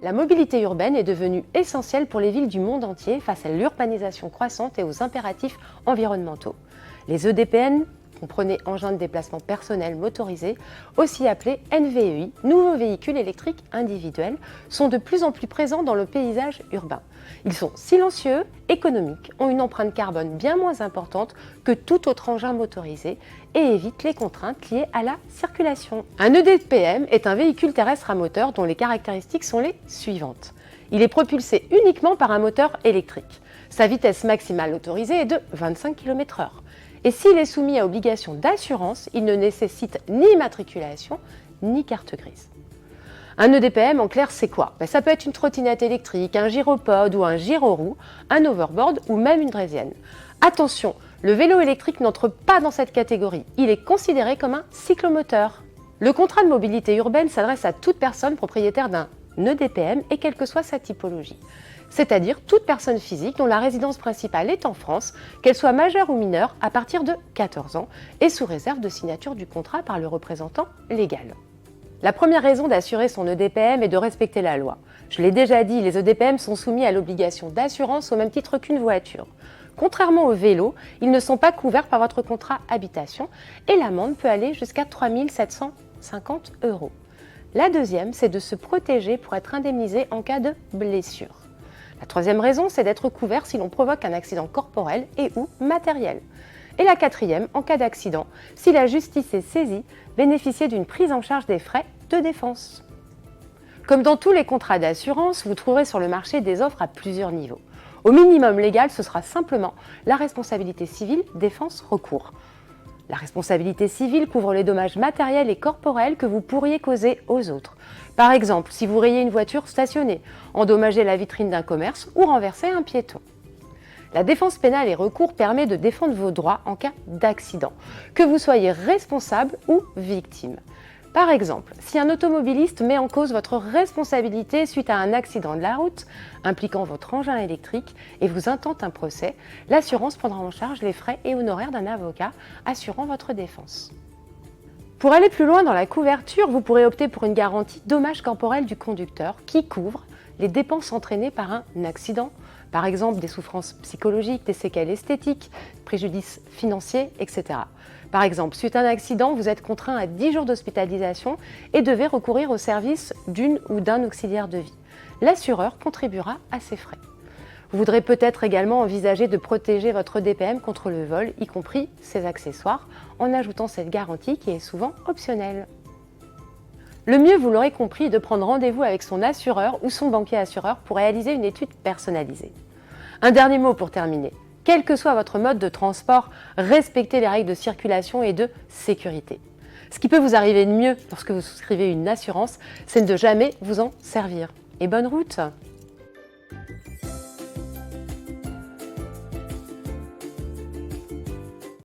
La mobilité urbaine est devenue essentielle pour les villes du monde entier face à l'urbanisation croissante et aux impératifs environnementaux. Les EDPN, comprenez engins de déplacement personnel motorisés, aussi appelés NVEI, nouveaux véhicules électriques individuels, sont de plus en plus présents dans le paysage urbain. Ils sont silencieux, économiques, ont une empreinte carbone bien moins importante que tout autre engin motorisé et évitent les contraintes liées à la circulation. Un EDPM est un véhicule terrestre à moteur dont les caractéristiques sont les suivantes. Il est propulsé uniquement par un moteur électrique. Sa vitesse maximale autorisée est de 25 km/h. Et s'il est soumis à obligation d'assurance, il ne nécessite ni immatriculation ni carte grise. Un EDPM, en clair, c'est quoi? Ça peut être une trottinette électrique, un gyropode ou un gyroroue, un overboard ou même une draisienne. Attention, le vélo électrique n'entre pas dans cette catégorie. Il est considéré comme un cyclomoteur. Le contrat de mobilité urbaine s'adresse à toute personne propriétaire d'un EDPM et quelle que soit sa typologie. C'est-à-dire toute personne physique dont la résidence principale est en France, qu'elle soit majeure ou mineure à partir de 14 ans et sous réserve de signature du contrat par le représentant légal. La première raison d'assurer son EDPM est de respecter la loi. Je l'ai déjà dit, les EDPM sont soumis à l'obligation d'assurance au même titre qu'une voiture. Contrairement aux vélos, ils ne sont pas couverts par votre contrat habitation et l'amende peut aller jusqu'à 3 750 €. La deuxième, c'est de se protéger pour être indemnisé en cas de blessure. La troisième raison, c'est d'être couvert si l'on provoque un accident corporel et ou matériel. Et la quatrième, en cas d'accident, si la justice est saisie, bénéficier d'une prise en charge des frais de défense. Comme dans tous les contrats d'assurance, vous trouverez sur le marché des offres à plusieurs niveaux. Au minimum légal, ce sera simplement la responsabilité civile, défense, recours. La responsabilité civile couvre les dommages matériels et corporels que vous pourriez causer aux autres. Par exemple, si vous rayez une voiture stationnée, endommagez la vitrine d'un commerce ou renversez un piéton. La défense pénale et recours permet de défendre vos droits en cas d'accident, que vous soyez responsable ou victime. Par exemple, si un automobiliste met en cause votre responsabilité suite à un accident de la route impliquant votre engin électrique et vous intente un procès, l'assurance prendra en charge les frais et honoraires d'un avocat assurant votre défense. Pour aller plus loin dans la couverture, vous pourrez opter pour une garantie dommages corporels du conducteur qui couvre les dépenses entraînées par un accident, par exemple des souffrances psychologiques, des séquelles esthétiques, préjudices financiers, etc. Par exemple, suite à un accident, vous êtes contraint à 10 jours d'hospitalisation et devez recourir au service d'une ou d'un auxiliaire de vie. L'assureur contribuera à ces frais. Vous voudrez peut-être également envisager de protéger votre EDPM contre le vol, y compris ses accessoires, en ajoutant cette garantie qui est souvent optionnelle. Le mieux, vous l'aurez compris, est de prendre rendez-vous avec son assureur ou son banquier assureur pour réaliser une étude personnalisée. Un dernier mot pour terminer. Quel que soit votre mode de transport, respectez les règles de circulation et de sécurité. Ce qui peut vous arriver de mieux lorsque vous souscrivez une assurance, c'est de ne jamais vous en servir. Et bonne route!